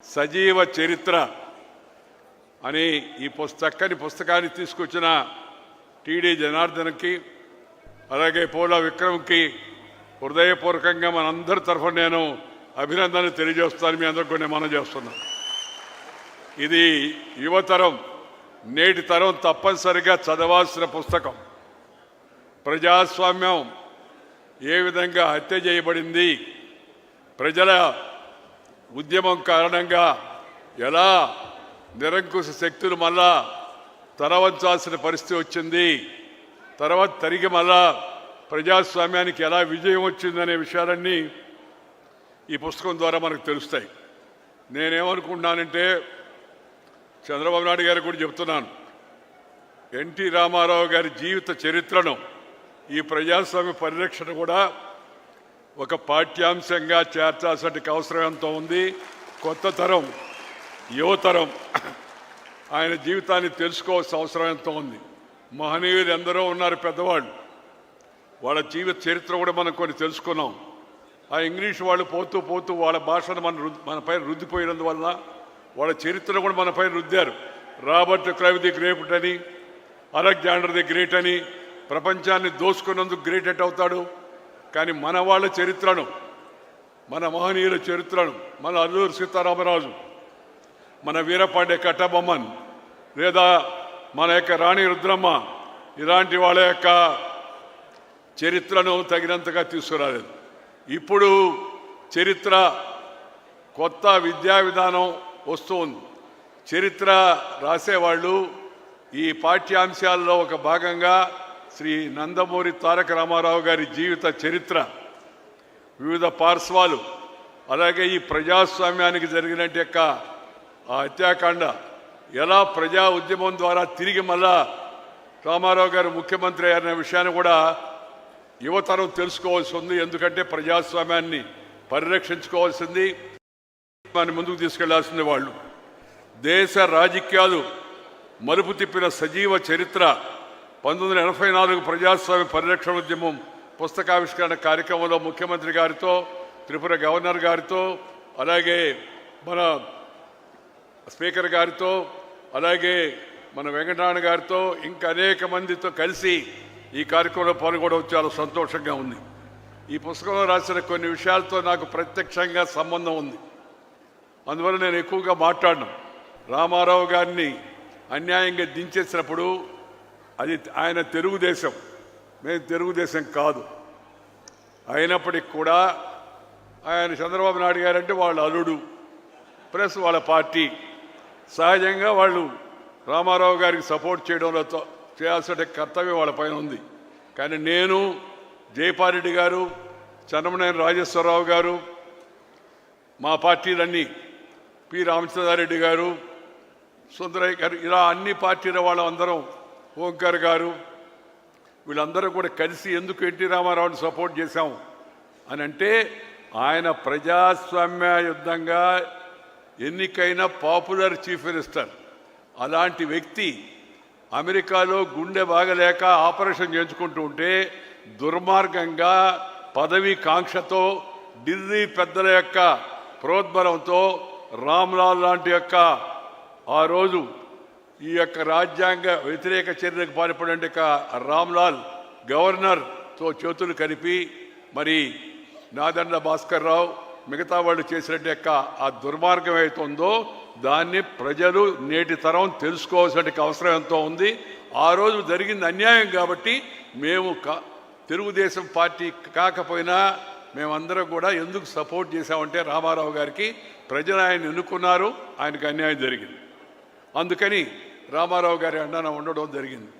సజీవ చరిత్ర అని ఈ చక్కని పుస్తకాన్ని తీసుకొచ్చిన టీడీ జనార్దన్కి అలాగే పోలా విక్రమ్కి హృదయపూర్వకంగా మనందరి తరఫున నేను అభినందనలు తెలియజేస్తాను. మీ అందరికీ కూడా మనం చేస్తున్నాం. ఇది యువతరం నేటి తరం తప్పనిసరిగా చదవాల్సిన పుస్తకం. ప్రజాస్వామ్యం ఏ విధంగా హత్య చేయబడింది, ప్రజల ఉద్యమం కారణంగా ఎలా నిరంకుశ శక్తులు మళ్ళా తరవంచాల్సిన పరిస్థితి వచ్చింది, తర్వాత తిరిగి మళ్ళా ప్రజాస్వామ్యానికి ఎలా విజయం వచ్చిందనే విషయాలన్నీ ఈ పుస్తకం ద్వారా మనకు తెలుస్తాయి. నేనేమనుకుంటున్నానంటే చంద్రబాబు నాయుడు గారికి కూడా చెప్తున్నాను, ఎన్టీ రామారావు గారి జీవిత చరిత్రను ఈ ప్రజాస్వామ్య పరిరక్షణ కూడా ఒక పాఠ్యాంశంగా చేర్చాల్సిన అవసరం ఎంతో ఉంది. కొత్త తరం యువతరం ఆయన జీవితాన్ని తెలుసుకోవాల్సిన అవసరం ఎంతో ఉంది. మహనీయులు ఎందరో ఉన్నారు పెద్దవాళ్ళు, వాళ్ళ జీవిత చరిత్ర కూడా మనం కొన్ని తెలుసుకున్నాం. ఆ ఇంగ్లీష్ వాళ్ళు పోతూ పోతూ వాళ్ళ భాషను మనపై రుద్దిపోయినందువల్ల వాళ్ళ చరిత్రను కూడా మనపై రుద్దారు. రాబర్ట్ క్లైవ్ ది గ్రేట్ అని, అలెగ్జాండర్ ది గ్రేట్ అని, ప్రపంచాన్ని దోసుకున్నందుకు గ్రేట్ ఎట్ అవుతాడు. కానీ మన వాళ్ళ చరిత్రను, మన మహనీయుల చరిత్రను, మన అల్లూరు సీతారామరాజు, మన వీరపాండే కట్టబొమ్మన్, లేదా మన యొక్క రాణి రుద్రమ్మ, ఇలాంటి వాళ్ళ యొక్క చరిత్రను తగినంతగా తీసుకురాలేదు. ఇప్పుడు చరిత్ర కొత్త విద్యా విధానం వస్తుంది. చరిత్ర రాసేవాళ్ళు ఈ పాఠ్యాంశాల్లో ఒక భాగంగా శ్రీ నందమూరి తారక రామారావు గారి జీవిత చరిత్ర, వివిధ పార్శ్వాలు, అలాగే ఈ ప్రజాస్వామ్యానికి జరిగినట్టు యొక్క ఆ హత్యాకాండ, ఎలా ప్రజా ఉద్యమం ద్వారా తిరిగి మళ్ళా రామారావు గారు ముఖ్యమంత్రి అనే విషయాన్ని కూడా యువతరం తెలుసుకోవాల్సి ఉంది. ఎందుకంటే ప్రజాస్వామ్యాన్ని పరిరక్షించుకోవాల్సింది, దాన్ని ముందుకు తీసుకెళ్లాల్సింది వాళ్ళు. దేశ రాజకీయాలు మలుపు తిప్పిన సజీవ చరిత్ర 1984 ప్రజాస్వామ్య పరిరక్షణ ఉద్యమం పుస్తకావిష్కరణ కార్యక్రమంలో ముఖ్యమంత్రి గారితో, త్రిపుర గవర్నర్ గారితో, అలాగే మన స్పీకర్ గారితో, అలాగే మన వెంకటనారాయణ గారితో, ఇంకా అనేక మందితో కలిసి ఈ కార్యక్రమంలో పాల్గొనడం చాలా సంతోషంగా ఉంది. ఈ పుస్తకంలో రాసిన కొన్ని విషయాలతో నాకు ప్రత్యక్షంగా సంబంధం ఉంది. అందువల్ల నేను ఎక్కువగా మాట్లాడను. రామారావు గారిని అన్యాయంగా దించేసినప్పుడు అది ఆయన తెలుగుదేశం, మేము తెలుగుదేశం కాదు. అయినప్పటికీ కూడా ఆయన చంద్రబాబు నాయుడు గారు అంటే వాళ్ళ అల్లుడు ప్లస్ వాళ్ళ పార్టీ, సహజంగా వాళ్ళు రామారావు గారికి సపోర్ట్ చేయడంలో చేయాల్సిన కర్తవ్యం వాళ్ళ పైన ఉంది. కానీ నేను, జయపారెడ్డి గారు, చంద్రమనేని రాజేశ్వరరావు గారు, మా పార్టీలన్నీ, పి రామచంద్రారెడ్డి గారు, సుందరయ్య గారు, ఇలా అన్ని పార్టీల వాళ్ళందరం, ఓంకార్ గారు, వీళ్ళందరూ కూడా కలిసి ఎందుకు ఎన్టీ రామారావుని సపోర్ట్ చేశాము అని అంటే, ఆయన ప్రజాస్వామ్యయుద్ధంగా ఎన్నికైన పాపులర్ చీఫ్ మినిస్టర్. అలాంటి వ్యక్తి అమెరికాలో గుండె బాగలేక ఆపరేషన్ చేయించుకుంటూ ఉంటే దుర్మార్గంగా పదవీ కాంక్షతో ఢిల్లీ పెద్దల యొక్క ప్రోద్బలంతో రామ్లాల్ లాంటి యొక్క ఆ రోజు ఈ యొక్క రాజ్యాంగ వ్యతిరేక చర్యలకు పాల్పడే రామ్లాల్ గవర్నర్తో చేతులు కలిపి మరి నాదండ్ల భాస్కర్ రావు మిగతా వాళ్ళు చేసినట్టు యొక్క ఆ దుర్మార్గం ఏమవుతుందో దాన్ని ప్రజలు నేటి తరం తెలుసుకోవాల్సిన అవసరం ఎంతో ఉంది. ఆ రోజు జరిగింది అన్యాయం కాబట్టి మేము తెలుగుదేశం పార్టీ కాకపోయినా మేమందరం కూడా ఎందుకు సపోర్ట్ చేశామంటే రామారావు గారికి ప్రజలు ఆయన ఎన్నుకున్నారు, ఆయనకు అన్యాయం జరిగింది. అందుకని రామారావు గారి అండన ఉండడం జరిగింది.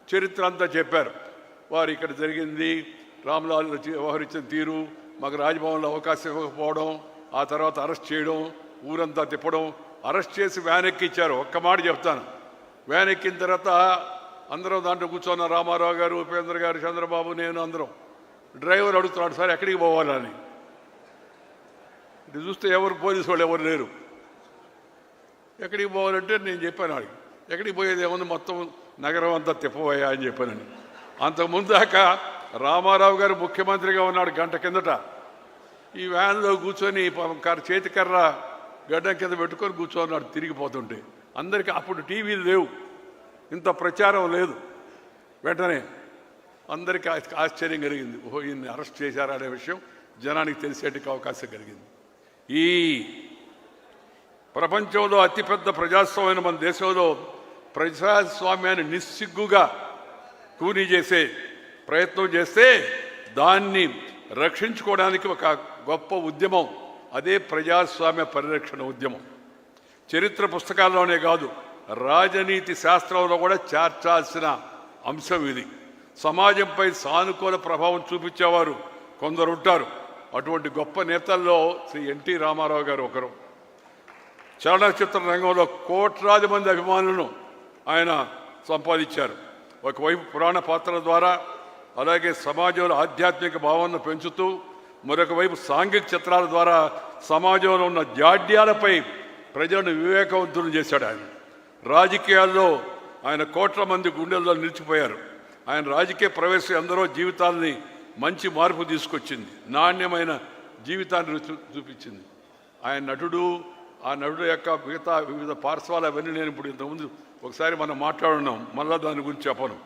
చరిత్ర అంతా చెప్పారు. వారు ఇక్కడ జరిగింది, రామ్లాల్ వ్యవహరించిన తీరు, మాకు రాజ్భవన్లో అవకాశం ఇవ్వకపోవడం, ఆ తర్వాత అరెస్ట్ చేయడం, ఊరంతా తిప్పడం, అరెస్ట్ చేసి వ్యాన్ ఎక్కిచ్చారు. ఒక్క మాట చెప్తాను, వ్యాన్ ఎక్కిన తర్వాత అందరం దాంట్లో కూర్చున్న రామారావు గారు, ఉపేంద్ర గారు, చంద్రబాబు, నేను అందరం. డ్రైవర్ అడుగుతున్నాడు, సార్ ఎక్కడికి పోవాలని. ఇది చూస్తే ఎవరు పోలీసు వాళ్ళు ఎవరు లేరు. ఎక్కడికి పోవాలంటే నేను చెప్పాను, వాడికి ఎక్కడికి పోయేది ఏముంది, మొత్తం నగరం అంతా తిప్పబోయా అని చెప్పానని. అంతకుముందు దాకా రామారావు గారు ముఖ్యమంత్రిగా ఉన్నాడు గంట కిందట. ఈ వ్యాన్లో కూర్చొని చేతికర్ర గడ్డం కింద పెట్టుకొని కూర్చోన్నాడు తిరిగిపోతుంటే. అందరికీ అప్పుడు టీవీలు లేవు, ఇంత ప్రచారం లేదు. వెంటనే అందరికీ ఆశ్చర్యం కలిగింది. ఓహో, ఈయన్ని అరెస్ట్ చేశారా అనే విషయం జనానికి తెలిసేటికి అవకాశం కలిగింది. ఈ ప్రపంచంలో అతిపెద్ద ప్రజాస్వామ్యం మన దేశంలో ప్రజాస్వామ్యాన్ని నిస్సిగ్గుగా కూనీ చేసే ప్రయత్నం చేస్తే దాన్ని రక్షించుకోవడానికి ఒక గొప్ప ఉద్యమం, అదే ప్రజాస్వామ్య పరిరక్షణ ఉద్యమం. చరిత్ర పుస్తకాల్లోనే కాదు, రాజనీతి శాస్త్రంలో కూడా చేర్చాల్సిన అంశం ఇది. సమాజంపై సానుకూల ప్రభావం చూపించేవారు కొందరు ఉంటారు. అటువంటి గొప్ప నేతల్లో శ్రీ ఎన్టీ రామారావు గారు ఒకరు. చలనచిత్ర రంగంలో కోట్లాది మంది అభిమానులను ఆయన సంపాదించారు. ఒకవైపు పురాణ పాత్రల ద్వారా, అలాగే సమాజంలో ఆధ్యాత్మిక భావనను పెంచుతూ, మరొక వైపు సాంఘిక చిత్రాల ద్వారా సమాజంలో ఉన్న జాడ్యాలపై ప్రజలను వివేకవంతులు చేశాడు. ఆయన రాజకీయాల్లో ఆయన కోట్ల మంది గుండెల్లో నిలిచిపోయారు. ఆయన రాజకీయ ప్రవేశం ఎందరో జీవితాలని మంచి మార్పు తీసుకొచ్చింది, నాణ్యమైన జీవితాన్ని చూపించింది. ఆయన నటుడు, ఆ నటుడు యొక్క మిగతా వివిధ పార్శ్వాలు అవన్నీ నేను ఇప్పుడు ఇంతకుముందు ఒకసారి మనం మాట్లాడున్నాం, మళ్ళా దాని గురించి చెప్పను.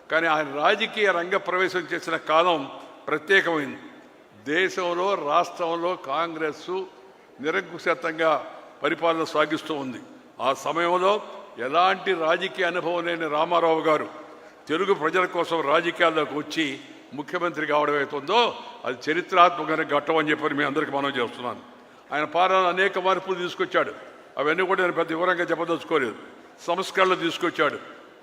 కానీ ఆయన రాజకీయ రంగ ప్రవేశం చేసిన కాలం ప్రత్యేకమైంది. దేశంలో రాష్ట్రంలో కాంగ్రెస్ నిరంకుశంగా పరిపాలన సాగిస్తూ ఉంది. ఆ సమయంలో ఎలాంటి రాజకీయ అనుభవం లేని రామారావు గారు తెలుగు ప్రజల కోసం రాజకీయాల్లోకి వచ్చి ముఖ్యమంత్రి కావడం అవుతుందో అది చరిత్రాత్మకమైన ఘట్టం అని చెప్పి మీ అందరికీ మనం చేస్తున్నాను. ఆయన పాలన అనేక మార్పులు తీసుకొచ్చాడు. అవన్నీ కూడా నేను పెద్ద వివరంగా చెప్పదలుచుకోలేదు. సంస్కరణలు తీసుకొచ్చాడు.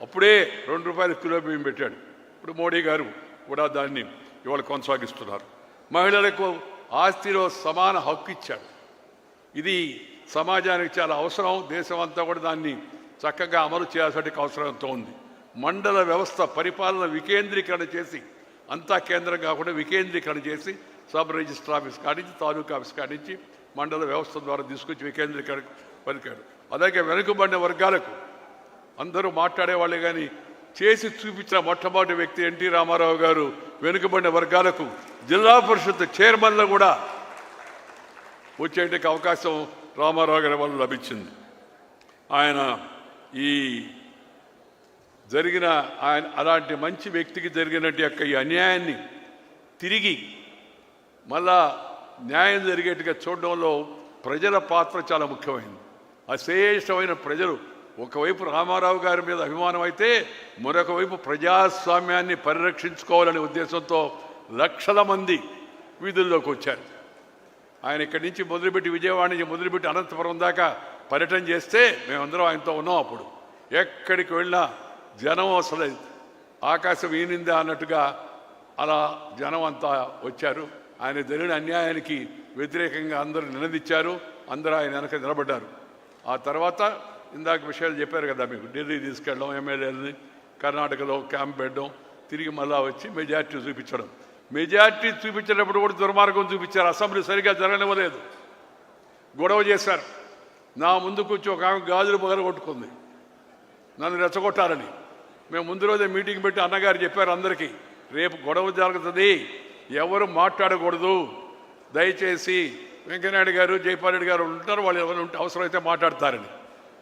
అప్పుడే ₹2 కిలో బియ్యం పెట్టాడు. ఇప్పుడు మోడీ గారు కూడా దాన్ని ఇవాళ కొనసాగిస్తున్నారు. మహిళలకు ఆస్తిలో సమాన హక్కు ఇచ్చాడు. ఇది సమాజానికి చాలా అవసరం. దేశం అంతా కూడా దాన్ని చక్కగా అమలు చేయాల్సిన అవసరం ఎంతో ఉంది. మండల వ్యవస్థ పరిపాలన వికేంద్రీకరణ చేసి, అంతా కేంద్రం కాకుండా వికేంద్రీకరణ చేసి, సబ్ రిజిస్టర్ ఆఫీస్ కానించి తాలూకా ఆఫీస్ కానించి మండల వ్యవస్థ ద్వారా తీసుకొచ్చి వికేంద్రీకరణ పలికాడు. అలాగే వెనుకబడిన వర్గాలకు అందరూ మాట్లాడేవాళ్ళే కానీ చేసి చూపించిన మొట్టమొదటి వ్యక్తి ఎన్టీ రామారావు గారు. వెనుకబడిన వర్గాలకు జిల్లా పరిషత్ చైర్మన్లు కూడా వచ్చేటికి అవకాశం రామారావు గారి వల్ల లభించింది. ఆయన ఈ జరిగిన ఆయన అలాంటి మంచి వ్యక్తికి జరిగినట్టు యొక్క ఈ అన్యాయాన్ని తిరిగి మళ్ళా న్యాయం జరిగేట్టుగా చూడడంలో ప్రజల పాత్ర చాలా ముఖ్యమైనది. అశేషమైన ప్రజలు ఒకవైపు రామారావు గారి మీద అభిమానం అయితే, మరొక వైపు ప్రజాస్వామ్యాన్ని పరిరక్షించుకోవాలనే ఉద్దేశంతో లక్షల మంది వీధుల్లోకి వచ్చారు. ఆయన ఇక్కడి నుంచి మొదలుపెట్టి విజయవాడ నుంచి మొదలుపెట్టి అనంతపురం దాకా పర్యటన చేస్తే మేమందరం ఆయనతో ఉన్నాం. అప్పుడు ఎక్కడికి వెళ్ళినా జనం అసలు ఆకాశం ఈనిందా అన్నట్టుగా అలా జనం అంతా వచ్చారు. ఆయన జరిగిన అన్యాయానికి వ్యతిరేకంగా అందరూ నినదించారు. అందరూ ఆయన వెనక నిలబడ్డారు. ఆ తర్వాత ఇందాక విషయాలు చెప్పారు కదా మీకు, ఢిల్లీ తీసుకెళ్ళడం, ఎమ్మెల్యేలని కర్ణాటకలో క్యాంప్ పెట్టడం, తిరిగి మళ్ళా వచ్చి మెజార్టీ చూపించడం. మెజార్టీ చూపించేటప్పుడు కూడా దుర్మార్గం చూపించారు. అసెంబ్లీ సరిగా జరగనివ్వలేదు, గొడవ చేశారు. నా ముందుకు వచ్చి ఒక ఆమె గాజులు పగలగొట్టుకుంది నన్ను రెచ్చగొట్టాలని. మేము ముందు రోజే మీటింగ్ పెట్టి అన్నగారు చెప్పారు అందరికీ, రేపు గొడవ జరుగుతుంది, ఎవరు మాట్లాడకూడదు, దయచేసి వెంకయ్యనాయుడు గారు జైపాల్ రెడ్డి గారు ఉంటారు, వాళ్ళు ఎవరు ఉంటే అవసరమైతే మాట్లాడతారని.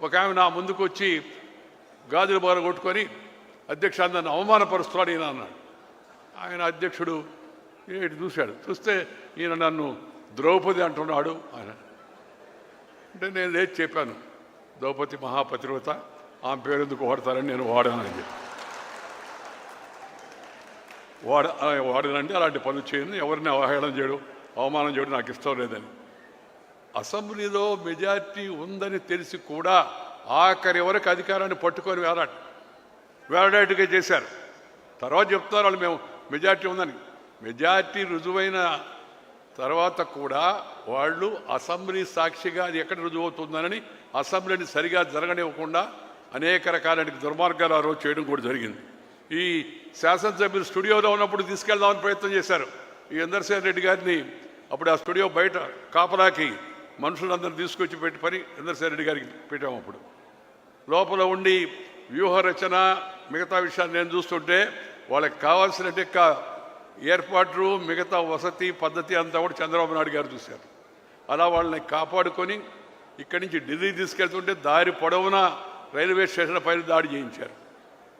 ఒక ఆమె నా ముందుకు వచ్చి గాజులు బాగా కొట్టుకొని అధ్యక్ష నన్ను అవమానపరుస్తున్నాడు ఈయన అన్నాడు. ఆయన అధ్యక్షుడు ఇటు చూశాడు. చూస్తే ఈయన నన్ను ద్రౌపది అంటున్నాడు ఆయన. అంటే నేను లేచి చెప్పాను, ద్రౌపది మహాపతివ్రత, ఆమె పేరు ఎందుకు వాడతారని నేను వాడానని చెప్పి. వాడనండి, అలాంటి పనులు చేయను, ఎవరిని అవహేళన చేయడం అవమానం చేయడం నాకు ఇష్టం లేదని. అసెంబ్లీలో మెజార్టీ ఉందని తెలిసి కూడా ఆఖరి వరకు అధికారాన్ని పట్టుకొని వేలాడేట్టుగా చేశారు. తర్వాత చెప్తున్నారు వాళ్ళు మేము మెజార్టీ ఉందని. మెజార్టీ రుజువైన తర్వాత కూడా వాళ్ళు అసెంబ్లీ సాక్షిగా అది ఎక్కడ రుజువు అవుతుందని అసెంబ్లీని సరిగా జరగనివ్వకుండా అనేక రకాలైన దుర్మార్గాలు ఆ రోజు చేయడం కూడా జరిగింది. ఈ శాసనసభ్యులు స్టూడియోలో ఉన్నప్పుడు తీసుకెళ్దామని ప్రయత్నం చేశారు. ఈ ఇందర్సేన్ రెడ్డి గారిని అప్పుడు ఆ స్టూడియో బయట కాపలాకి మనుషులందరూ తీసుకొచ్చి పెట్టి పని ఇందర్సేన్ రెడ్డి గారికి పెట్టాము. అప్పుడు లోపల ఉండి వ్యూహ రచన మిగతా విషయాన్ని నేను చూస్తుంటే వాళ్ళకి కావాల్సిన ఏర్పాట్లు మిగతా వసతి పద్ధతి అంతా కూడా చంద్రబాబు నాయుడు గారు చూశారు. అలా వాళ్ళని కాపాడుకొని ఇక్కడి నుంచి ఢిల్లీ తీసుకెళ్తుంటే దారి పొడవునా రైల్వే స్టేషన్ పైన దాడి చేయించారు.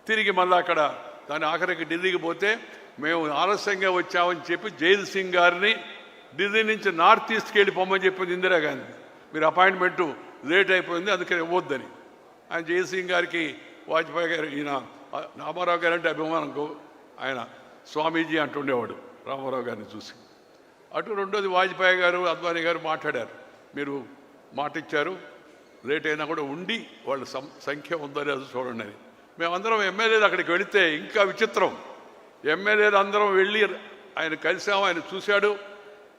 తిరిగి మళ్ళీ అక్కడ దాని ఆఖరికి ఢిల్లీకి పోతే మేము ఆలస్యంగా వచ్చామని చెప్పి జైల్ సింగ్ గారిని ఢిల్లీ నుంచి నార్త్ ఈస్ట్కి వెళ్ళి పొమ్మని చెప్పింది ఇందిరాగాంధీ. మీరు అపాయింట్మెంటు లేట్ అయిపోయింది అందుకని ఇవ్వద్దని. ఆయన జైల్ సింగ్ గారికి వాజ్పేయి గారు ఈయన రామారావు గారు అంటే అభిమానం, ఆయన స్వామీజీ అంటుండేవాడు రామారావు గారిని చూసి. అటు రెండోది వాజ్పేయి గారు అద్వానీ గారు మాట్లాడారు, మీరు మాట ఇచ్చారు లేట్ అయినా కూడా ఉండి వాళ్ళ సంఖ్య ఉందో లేదో చూడండి అని. మేమందరం ఎమ్మెల్యేలు అక్కడికి వెళితే ఇంకా విచిత్రం, ఎమ్మెల్యేలు అందరం వెళ్ళి ఆయన కలిసాము, ఆయన చూశాడు,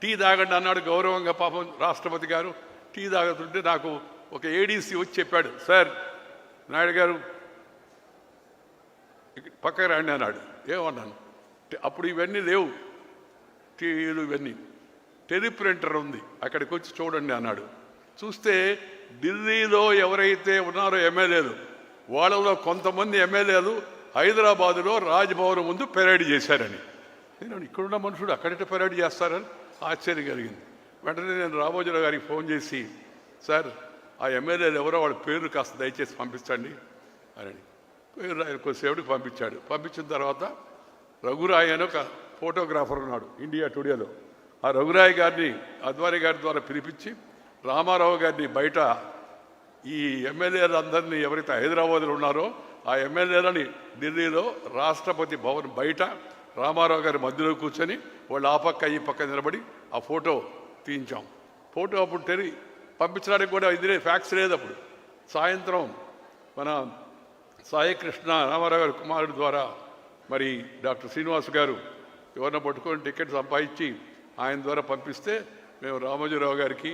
టీ తాగండి అన్నాడు గౌరవంగా. పాపం రాష్ట్రపతి గారు టీ తాగుతుంటే నాకు ఒక ఏడీసీ వచ్చి చెప్పాడు, సార్ నాయుడు గారు పక్కకు రండి అన్నాడు. ఏమన్నాను, అప్పుడు ఇవన్నీ లేవు టీవీలు ఇవన్నీ, టెలిప్రింటర్ ఉంది అక్కడికి వచ్చి చూడండి అన్నాడు. చూస్తే ఢిల్లీలో ఎవరైతే ఉన్నారో ఎమ్మెల్యేలు, వాళ్ళలో కొంతమంది ఎమ్మెల్యేలు హైదరాబాదులో రాజ్భవన్ ముందు పెరేడ్ చేశారని. నేను ఇక్కడున్న మనుషుడు అక్కడిట పెరేడ్ చేస్తారని ఆశ్చర్యం కలిగింది. వెంటనే నేను రామోజీరావు గారికి ఫోన్ చేసి, సార్ ఆ ఎమ్మెల్యేలు ఎవరో వాళ్ళ పేరు కాస్త దయచేసి పంపించండి అని పేరు ఆయన కొద్దిసేపటికి పంపించాడు. పంపించిన తర్వాత రఘురాయ్ అని ఒక ఫోటోగ్రాఫర్ ఉన్నాడు ఇండియా టుడేలో, ఆ రఘురాయ్ గారిని అద్వానీ గారి ద్వారా పిలిపించి రామారావు గారిని బయట ఈ ఎమ్మెల్యేలందరినీ ఎవరైతే హైదరాబాద్లో ఉన్నారో ఆ ఎమ్మెల్యేలని ఢిల్లీలో రాష్ట్రపతి భవన్ బయట రామారావు గారి మధ్యలో కూర్చొని వాళ్ళు ఆ పక్క ఈ పక్క నిలబడి ఆ ఫోటో తీయించాం. ఫోటో అప్పుడు పంపించడానికి కూడా ఇది ఫ్యాక్స్ లేదు. అప్పుడు సాయంత్రం మన సాయికృష్ణ రామారావు గారి కుమారుడు ద్వారా మరి డాక్టర్ శ్రీనివాస్ గారు ఎవరిన పట్టుకొని టికెట్ సంపాదించి ఆయన ద్వారా పంపిస్తే మేము రామోజీరావు గారికి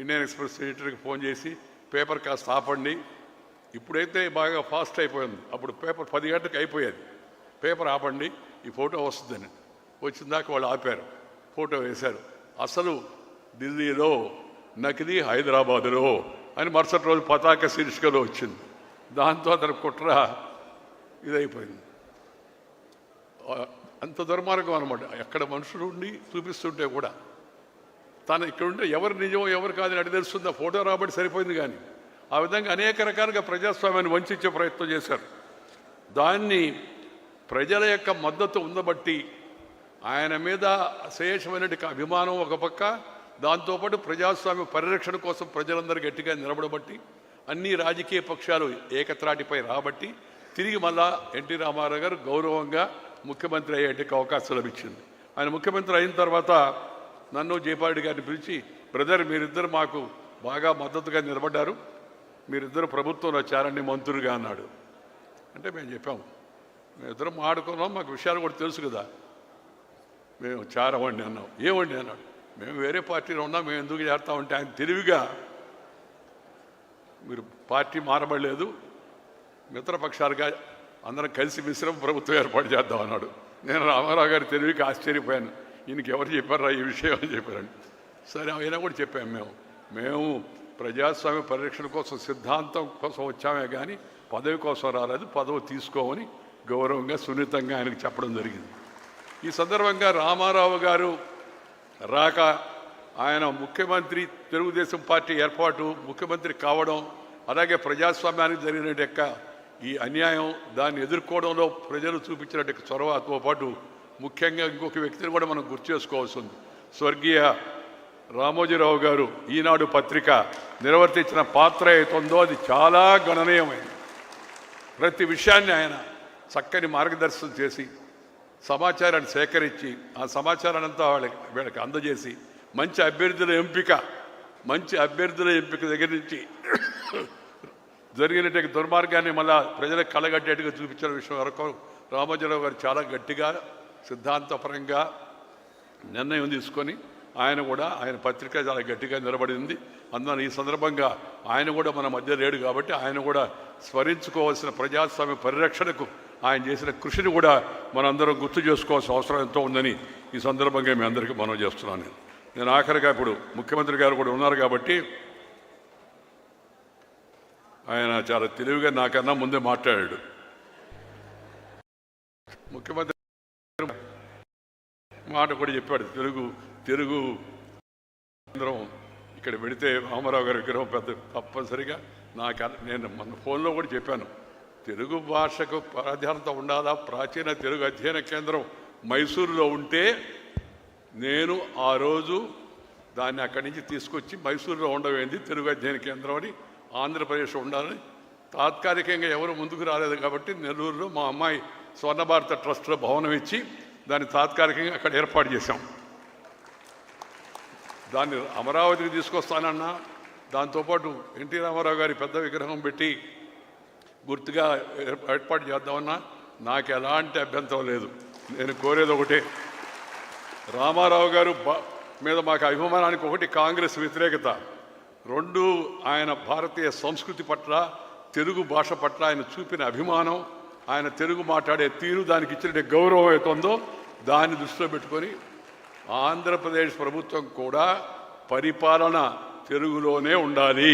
ఇండియన్ ఎక్స్ప్రెస్ ఎడిటర్కి ఫోన్ చేసి పేపర్ కాస్త ఆపండి, ఇప్పుడైతే బాగా ఫాస్ట్ అయిపోయింది, అప్పుడు పేపర్ 10 గంటలకు అయిపోయేది, పేపర్ ఆపండి ఈ ఫోటో వస్తుందని. వచ్చిందాక వాళ్ళు ఆపారు, ఫోటో వేశారు. అసలు ఢిల్లీలో నకిలీ హైదరాబాదులో అని మరుసటి రోజు పతాక శీర్షికలో వచ్చింది. దాంతో అతని కుట్ర ఇదైపోయింది. అంత దుర్మార్గం అనమాట. ఎక్కడ మనుషులు ఉండి చూపిస్తుంటే కూడా తను ఇక్కడ ఉంటే ఎవరు నిజం ఎవరు కాదని అడి తెలుస్తుంది, ఆ ఫోటో రాబట్టి సరిపోయింది. కానీ ఆ విధంగా అనేక రకాలుగా ప్రజాస్వామ్యాన్ని వంచే ప్రయత్నం చేశారు. దాన్ని ప్రజల యొక్క మద్దతు ఉండబట్టి ఆయన మీద అశేషమైనటువంటి అభిమానం ఒక పక్క, దాంతోపాటు ప్రజాస్వామ్య పరిరక్షణ కోసం ప్రజలందరూ గట్టిగా నిలబడబట్టి అన్ని రాజకీయ పక్షాలు ఏకత్రాటిపై రాబట్టి తిరిగి మళ్ళా ఎన్టీ రామారావు గారు గౌరవంగా ముఖ్యమంత్రి అయ్యేటికి అవకాశం లభించింది. ఆయన ముఖ్యమంత్రి అయిన తర్వాత నన్ను జయపారెడ్డి గారిని పిలిచి, బ్రదర్ మీరిద్దరు మాకు బాగా మద్దతుగా నిలబడ్డారు, మీరిద్దరు ప్రభుత్వంలో చేరండి మంత్రులుగా అన్నాడు. అంటే మేము చెప్పాము, మేమిద్దరం మాట్లాడుకున్నాం, మాకు విషయాలు కూడా తెలుసు కదా, మేము చేరవండి అన్నాం. ఏమండి అన్నాడు, మేము వేరే పార్టీలో ఉన్నాం, మేము ఎందుకు చేస్తామంటే ఆయన తెలివిగా మీరు పార్టీ మారబడలేదు, మిత్రపక్షాలుగా అందరం కలిసి మిశ్రమ ప్రభుత్వం ఏర్పాటు చేద్దాం అన్నాడు. నేను రామారావు గారి తెలివికి ఆశ్చర్యపోయాను, ఈయనకి ఎవరు చెప్పారా ఈ విషయం అని చెప్పారండి. సరే అయినా కూడా చెప్పాము, మేము ప్రజాస్వామ్య పరిరక్షణ కోసం సిద్ధాంతం కోసం వచ్చామే కానీ పదవి కోసం రాలేదు, పదవి తీసుకోమని గౌరవంగా సున్నితంగా ఆయనకు చెప్పడం జరిగింది. ఈ సందర్భంగా రామారావు గారు రాక ఆయన ముఖ్యమంత్రి, తెలుగుదేశం పార్టీ ఏర్పాటు, ముఖ్యమంత్రి కావడం, అలాగే ప్రజాస్వామ్యానికి జరిగిన యొక్క ఈ అన్యాయం దాన్ని ఎదుర్కోవడంలో ప్రజలు చూపించినట్టు చొరవతో పాటు ముఖ్యంగా ఇంకొక వ్యక్తిని కూడా మనం గుర్తు చేసుకోవాల్సి ఉంది. స్వర్గీయ రామోజీరావు గారు ఈనాడు పత్రిక నిర్వర్తించిన పాత్ర ఏతుందో అది చాలా గణనీయమైంది. ప్రతి విషయాన్ని ఆయన చక్కని మార్గదర్శనం చేసి సమాచారాన్ని సేకరించి ఆ సమాచారాన్ని అంతా వీళ్ళకి అందజేసి మంచి అభ్యర్థుల ఎంపిక దగ్గర నుంచి జరిగినట్టు దుర్మార్గాన్ని మళ్ళా ప్రజలకు కళ్ళగట్టేట్టుగా చూపించిన విషయం వరకు రామోజీరావు గారు చాలా గట్టిగా సిద్ధాంతపరంగా నిర్ణయం తీసుకొని ఆయన పత్రిక చాలా గట్టిగా నిలబడింది. అందువల్ల ఈ సందర్భంగా ఆయన కూడా మన మధ్య లేడు కాబట్టి ఆయన కూడా స్మరించుకోవాల్సిన ప్రజాస్వామ్య పరిరక్షణకు ఆయన చేసిన కృషిని కూడా మనందరం గుర్తు చేసుకోవాల్సిన అవసరం ఎంతో ఉందని ఈ సందర్భంగా మీ అందరికీ మనవి చేస్తున్నాను. నేను ఆఖరిగా ఇప్పుడు ముఖ్యమంత్రి గారు కూడా ఉన్నారు కాబట్టి ఆయన చాలా తెలివిగా నాకన్నా ముందే మాట్లాడాడు. ముఖ్యమంత్రి మాట కూడా చెప్పాడు, తెలుగు కేంద్రం ఇక్కడ పెడితే రామారావు గారి విగ్రహం పెద్ద తప్పనిసరిగా నేను మన ఫోన్లో కూడా చెప్పాను, తెలుగు భాషకు ప్రాధాన్యత ఉండాలా. ప్రాచీన తెలుగు అధ్యయన కేంద్రం మైసూరులో ఉంటే నేను ఆ రోజు దాన్ని అక్కడి నుంచి తీసుకొచ్చి మైసూరులో ఉండవేంది తెలుగు అధ్యయన కేంద్రం అని ఆంధ్రప్రదేశ్లో ఉండాలని తాత్కాలికంగా ఎవరు ముందుకు రాలేదు కాబట్టి నెల్లూరులో మా అమ్మాయి స్వర్ణ భారత ట్రస్ట్లో భవనం ఇచ్చి దాన్ని తాత్కాలికంగా అక్కడ ఏర్పాటు చేశాం. దాన్ని అమరావతికి తీసుకొస్తానన్నా, దాంతోపాటు ఎన్టీ రామారావు గారి పెద్ద విగ్రహం పెట్టి గుర్తుగా ఏర్పాటు చేద్దామన్నా నాకు ఎలాంటి అభ్యంతరం లేదు. నేను కోరేది ఒకటే, రామారావు గారు మీద మాకు అభిమానానికి ఒకటి కాంగ్రెస్ వ్యతిరేకత, రెండు ఆయన భారతీయ సంస్కృతి పట్ల తెలుగు భాష పట్ల ఆయన చూపిన అభిమానం, ఆయన తెలుగు మాట్లాడే తీరు, దానికి ఇచ్చిన గౌరవం అవుతుందో దాన్ని దృష్టిలో పెట్టుకొని ఆంధ్రప్రదేశ్ ప్రభుత్వం కూడా పరిపాలన తెలుగులోనే ఉండాలి.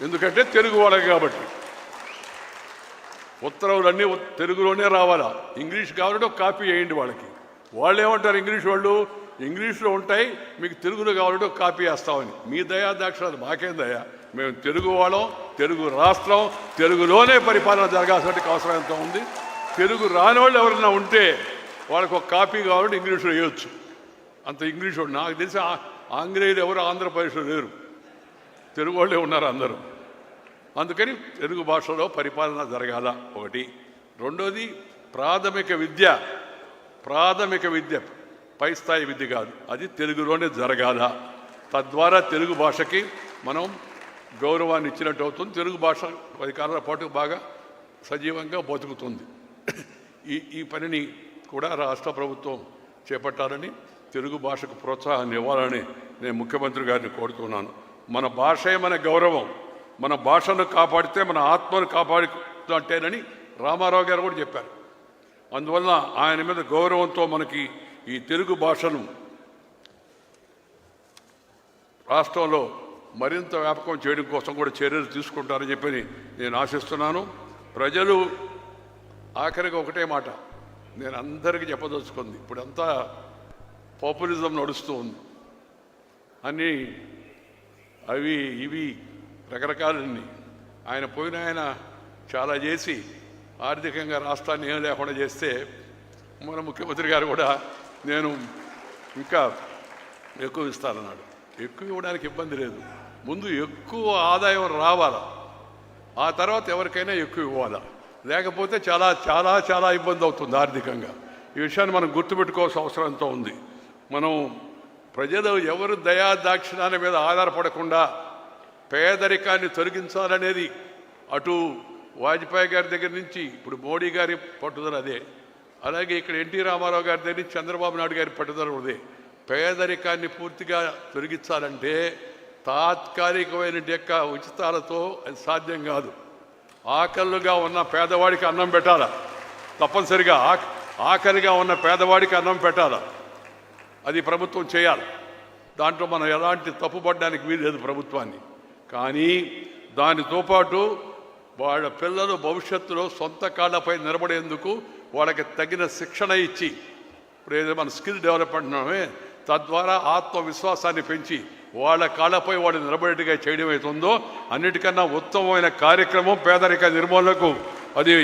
ఎందుకంటే తెలుగు వాళ్ళకి కాబట్టి ఉత్తర్వులన్నీ తెలుగులోనే రావాలా. ఇంగ్లీష్ కావాలంటే ఒక కాపీ వేయండి వాళ్ళకి. వాళ్ళు ఏమంటారు, ఇంగ్లీష్లో ఉంటాయి, మీకు తెలుగులో కావాలంటే ఒక కాపీ వేస్తామని. మీ దయా దాక్షాలు మాకేం దయా, మేము తెలుగు వాళ్ళం, తెలుగు రాష్ట్రం, తెలుగులోనే పరిపాలన జరగాల్సిన అవసరం ఎంత ఉంది. తెలుగు రాని వాళ్ళు ఎవరైనా ఉంటే వాళ్ళకు ఒక కాపీ కావాలంటే ఇంగ్లీష్లో వేయొచ్చు. అంత ఇంగ్లీష్ నాకు తెలిసి ఆంగ్లేయులు ఎవరు ఆంధ్రప్రదేశ్లో లేరు, తెలుగు వాళ్ళే ఉన్నారు అందరూ. అందుకని తెలుగు భాషలో పరిపాలన జరగాల ఒకటి. రెండోది ప్రాథమిక విద్య పై స్థాయి విద్య కాదు, అది తెలుగులోనే జరగాల. తద్వారా తెలుగు భాషకి మనం గౌరవాన్ని ఇచ్చినట్టు అవుతుంది. తెలుగు భాష 10 కాలాల పాటు బాగా సజీవంగా బతుకుతుంది. ఈ పనిని కూడా రాష్ట్ర ప్రభుత్వం చేపట్టాలని, తెలుగు భాషకు ప్రోత్సాహాన్ని ఇవ్వాలని నేను ముఖ్యమంత్రి గారిని కోరుతున్నాను. మన భాషే మన గౌరవం, మన భాషను కాపాడితే మన ఆత్మను కాపాడుతుంటేనని రామారావు గారు కూడా చెప్పారు. అందువల్ల ఆయన మీద గౌరవంతో మనకి ఈ తెలుగు భాషను రాష్ట్రంలో మరింత వ్యాపకం చేయడం కోసం కూడా చర్యలు తీసుకుంటారని చెప్పి నేను ఆశిస్తున్నాను. ప్రజలు ఆఖరికి ఒకటే మాట నేను అందరికీ చెప్పదలుచుకుంది, ఇప్పుడంతా పాపులిజం నడుస్తూ ఉంది, అన్నీ అవి ఇవి రకరకాలన్నీ. ఆయన చాలా చేసి ఆర్థికంగా రాష్ట్రాన్ని ఏం లేకుండా చేస్తే మన ముఖ్యమంత్రి గారు కూడా నేను ఇంకా ఎక్కువ ఇస్తానన్నాడు. ఎక్కువ ఇవ్వడానికి ఇబ్బంది లేదు, ముందు ఎక్కువ ఆదాయం రావాలా, ఆ తర్వాత ఎవరికైనా ఎక్కువ ఇవ్వాలా, లేకపోతే చాలా చాలా చాలా ఇబ్బంది అవుతుంది ఆర్థికంగా. ఈ విషయాన్ని మనం గుర్తుపెట్టుకోవాల్సిన అవసరం ఎంతో ఉంది. మనం ప్రజలు ఎవరు దయా దాక్షిణ్యాల మీద ఆధారపడకుండా పేదరికాన్ని తొలగించాలనేది అటు వాజ్పేయి గారి దగ్గర నుంచి ఇప్పుడు మోడీ గారి పట్టుదల అదే, అలాగే ఇక్కడ ఎన్టీ రామారావు గారి దగ్గర నుంచి చంద్రబాబు నాయుడు గారి పట్టుదల అదే. పేదరికాన్ని పూర్తిగా తొలగించాలంటే తాత్కాలికమైన ఉచితాలతో అది సాధ్యం కాదు. ఆకలిగా ఉన్న పేదవాడికి అన్నం పెట్టాలా, తప్పనిసరిగా ఆకలిగా ఉన్న పేదవాడికి అన్నం పెట్టాలా, అది ప్రభుత్వం చేయాలి. దాంట్లో మనం ఎలాంటి తప్పుపడడానికి వీల్లేదు ప్రభుత్వాన్ని. కానీ దానితో పాటు వాళ్ళ పిల్లలు భవిష్యత్తులో సొంత కాళ్ళపై నిలబడేందుకు వాళ్ళకి తగిన శిక్షణ ఇచ్చి, ఇప్పుడు ఏదో మన స్కిల్ డెవలప్మెంట్ అన్నామే, తద్వారా ఆత్మవిశ్వాసాన్ని పెంచి వాళ్ళ కాళ్ళపై వాళ్ళు నిలబడేట్టుగా చేయడం అవుతుందో అన్నిటికన్నా ఉత్తమమైన కార్యక్రమం పేదరిక నిర్మూలనకు అది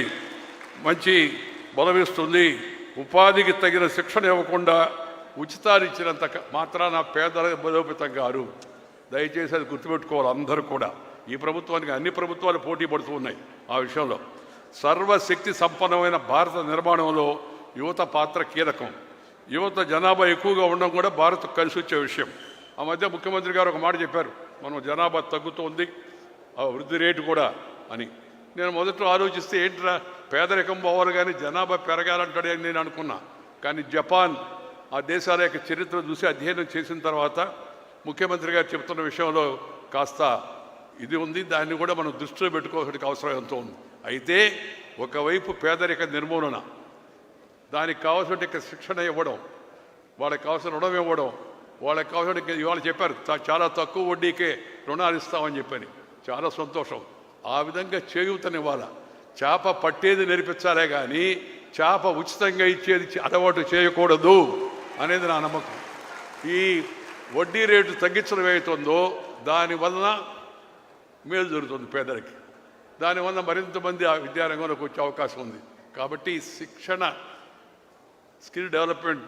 మంచి బలమిస్తుంది. ఉపాధికి తగిన శిక్షణ ఇవ్వకుండా ఉచితాలు ఇచ్చినంత మాత్రాన పేదల బలోపేతం గారు. దయచేసి అది గుర్తుపెట్టుకోవాలి అందరూ కూడా. ఈ ప్రభుత్వానికి అన్ని ప్రభుత్వాలు పోటీ పడుతూ ఉన్నాయి ఆ విషయంలో. సర్వశక్తి సంపన్నమైన భారత నిర్మాణంలో యువత పాత్ర కీలకం. యువత జనాభా ఎక్కువగా ఉండడం కూడా భారత్ కలిసి వచ్చే విషయం. ఆ మధ్య ముఖ్యమంత్రి గారు ఒక మాట చెప్పారు, మనం జనాభా తగ్గుతోంది, ఆ వృద్ధి రేటు కూడా అని. నేను మొదట్లో ఆలోచిస్తే ఏంట్రా పేదరికం పోవాలి కానీ జనాభా పెరగాలంటాడని నేను అనుకున్నా. కానీ జపాన్ ఆ దేశాల యొక్క చరిత్ర చూసి అధ్యయనం చేసిన తర్వాత ముఖ్యమంత్రి గారు చెప్తున్న విషయంలో కాస్త ఇది ఉంది, దాన్ని కూడా మనం దృష్టిలో పెట్టుకోవాల్సిన అవసరం ఎంతో ఉంది. అయితే ఒకవైపు పేదరిక నిర్మూలన, దానికి కావాల్సిన శిక్షణ ఇవ్వడం, వాళ్ళకి కావాల్సిన రుణం ఇవ్వడం, వాళ్ళకి కావాల్సిన ఇవాళ చెప్పారు చాలా తక్కువ వడ్డీకే రుణాలు ఇస్తామని చెప్పని, చాలా సంతోషం. ఆ విధంగా చేయూతనివ్వాలా. చేప పట్టేది నేర్పించాలే కానీ చేప ఉచితంగా ఇచ్చేది అలవాటు చేయకూడదు అనేది నా నమ్మకం. ఈ వడ్డీ రేటు తగ్గించడం ఏమవుతుందో దానివలన మేలు జరుగుతుంది పేదలకి. దానివల్ల మరింత మంది ఆ విద్యారంగంలోకి వచ్చే అవకాశం ఉంది. కాబట్టి శిక్షణ, skill development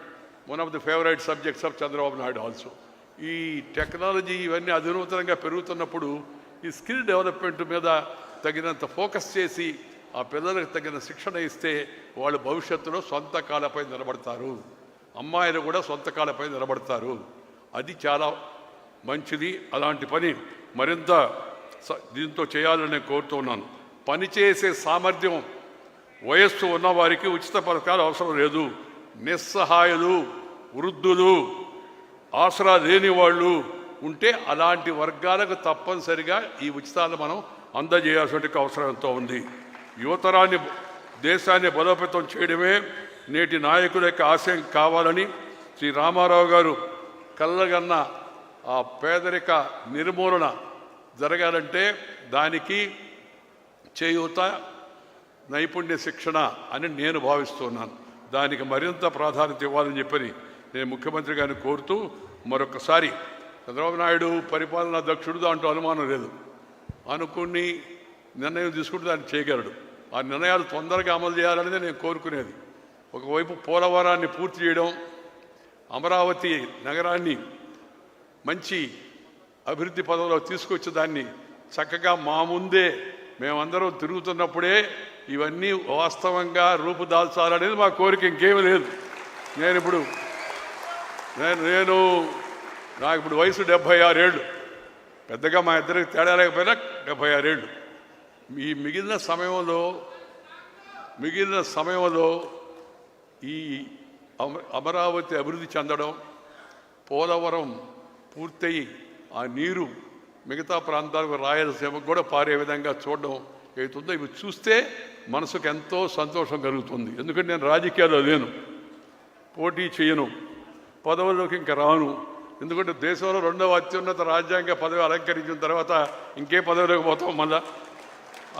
one of the favourite subjects of Chandrababu Naidu also. ఈ టెక్నాలజీ ఇవన్నీ అధునూతనంగా పెరుగుతున్నప్పుడు ఈ స్కిల్ డెవలప్మెంట్ మీద తగినంత ఫోకస్ చేసి ఆ పిల్లలకు తగిన శిక్షణ ఇస్తే వాళ్ళు భవిష్యత్తులో సొంత కాళ్ళపై నిలబడతారు. అమ్మాయిలు కూడా సొంత కాళ్ళపై నిలబడతారు. అది చాలా మంచిది. అలాంటి పని మరింత దీంతో చేయాలని నేను కోరుతున్నాను. పనిచేసే సామర్థ్యం వయస్సు ఉన్నవారికి ఉచిత పథకాలు అవసరం లేదు. నిస్సహాయులు, వృద్ధులు, ఆసరా లేని వాళ్ళు ఉంటే అలాంటి వర్గాలకు తప్పనిసరిగా ఈ ఉచితాలు మనం అందజేయాల్సిన అవసరం ఎంతో ఉంది. యువతరాన్ని, దేశాన్ని బలోపేతం చేయడమే నేటి నాయకుల యొక్క ఆశయం కావాలని శ్రీ రామారావు గారు కళ్ళగన్న ఆ పేదరిక నిర్మూలన జరగాలంటే దానికి చేయూత, నైపుణ్య శిక్షణ అని నేను భావిస్తున్నాను. దానికి మరింత ప్రాధాన్యత ఇవ్వాలని చెప్పని నేను ముఖ్యమంత్రి గారిని కోరుతూ మరొకసారి చంద్రబాబు నాయుడు పరిపాలనా దక్షుడు, దాంట్లో అనుమానం లేదు. అనుకుని నిర్ణయం తీసుకుంటే దాన్ని చేయగలడు. ఆ నిర్ణయాలు తొందరగా అమలు చేయాలనేది నేను కోరుకునేది. ఒకవైపు పోలవరాన్ని పూర్తి చేయడం, అమరావతి నగరాన్ని మంచి అభివృద్ధి పదంలో తీసుకొచ్చి దాన్ని చక్కగా మా ముందే మేమందరం తిరుగుతున్నప్పుడే ఇవన్నీ వాస్తవంగా రూపుదాల్చాలనేది మా కోరిక, ఇంకేమీ లేదు. నాకు ఇప్పుడు వయసు 76 ఏళ్ళు. పెద్దగా మా ఇద్దరికి తేడా లేకపోయినా 76 ఏళ్ళు. ఈ మిగిలిన సమయంలో ఈ అమరావతి అభివృద్ధి చెందడం, పోలవరం పూర్తయి ఆ నీరు మిగతా ప్రాంతాలకు, రాయలసీమకు కూడా పారే విధంగా చూడడం అవుతుందో ఇవి చూస్తే మనసుకు ఎంతో సంతోషం కలుగుతుంది. ఎందుకంటే నేను రాజకీయాల్లో లేను, పోటీ చేయను, పదవుల్లోకి ఇంకా రాను. ఎందుకంటే దేశంలో 2వ అత్యున్నత రాజ్యాంగ పదవి అలంకరించిన తర్వాత ఇంకే పదవిలోకి పోతాం మళ్ళా.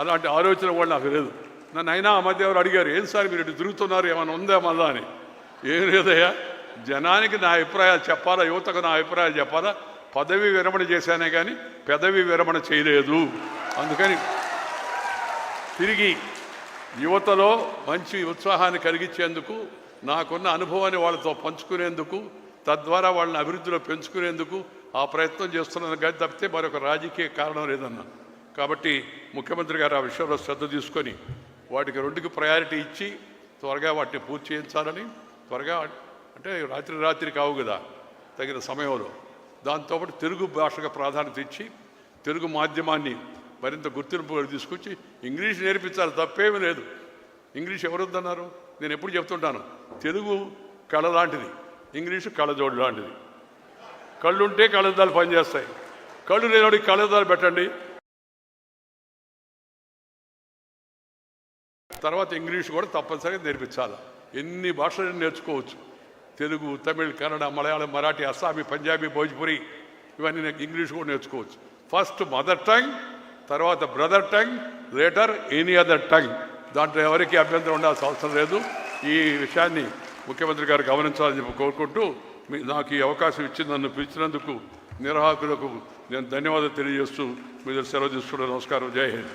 అలాంటి ఆలోచన కూడా నాకు లేదు. నన్ను అయినా ఆ మధ్య ఎవరు అడిగారు, ఏం సార్ మీరు ఇటు తిరుగుతున్నారు, ఏమైనా ఉందా మళ్ళా అని. ఏం లేదయ్యా, జనానికి నా అభిప్రాయాలు చెప్పాలా, యువతకు నా అభిప్రాయాలు చెప్పాలా. పదవి విరమణ చేశానే కానీ పెదవి విరమణ చేయలేదు. అందుకని తిరిగి యువతలో మంచి ఉత్సాహాన్ని కలిగించేందుకు, నాకున్న అనుభవాన్ని వాళ్ళతో పంచుకునేందుకు, తద్వారా వాళ్ళని అభివృద్ధిలో పెంచుకునేందుకు ఆ ప్రయత్నం చేస్తున్నాను కానీ తప్పితే మరొక రాజకీయ కారణం లేదన్నా. కాబట్టి ముఖ్యమంత్రి గారు ఆ విషయంలో శ్రద్ధ తీసుకొని వాటికి 2కి ప్రయారిటీ ఇచ్చి త్వరగా వాటిని పూర్తి చేయించాలని, త్వరగా అంటే రాత్రి కావు కదా, తగిన సమయంలో. దాంతోపాటు తెలుగు భాషకు ప్రాధాన్యత ఇచ్చి తెలుగు మాధ్యమాన్ని మరింత గుర్తింపు తీసుకొచ్చి ఇంగ్లీష్ నేర్పించాలి, తప్పేమీ లేదు. ఇంగ్లీష్ ఎవరొద్దన్నారు? నేను ఎప్పుడు చెప్తుంటాను, తెలుగు కళ లాంటిది, ఇంగ్లీషు కళ్ళజోడు లాంటిది. కళ్ళుంటే కళ్ళద్దాలు పనిచేస్తాయి, కళ్ళు లేనివాడికి కళ్ళద్దాలు పెట్టండి. తర్వాత ఇంగ్లీష్ కూడా తప్పనిసరిగా నేర్పించాలి. ఎన్ని భాషలు నేర్చుకోవచ్చు, తెలుగు, తమిళ్, కన్నడ, మలయాళం, మరాఠీ, అస్సామీ, పంజాబీ, భోజ్పురి, ఇవన్నీ ఇంగ్లీష్ కూడా నేర్చుకోవచ్చు. ఫస్ట్ మదర్ టంగ్, తర్వాత brother tongue, later any other tongue. దాంట్లో ఎవరికి అభ్యంతరం ఉండాల్సిన అవసరం లేదు. ఈ విషయాన్ని ముఖ్యమంత్రి గారు గమనించాలని చెప్పి కోరుకుంటూ నాకు ఈ అవకాశం ఇచ్చి నన్ను పిలిచినందుకు నిర్వాహకులకు నేను ధన్యవాదాలు తెలియజేస్తూ మీరు సెలవు తీసుకుంటూ నమస్కారం. జై హింద్.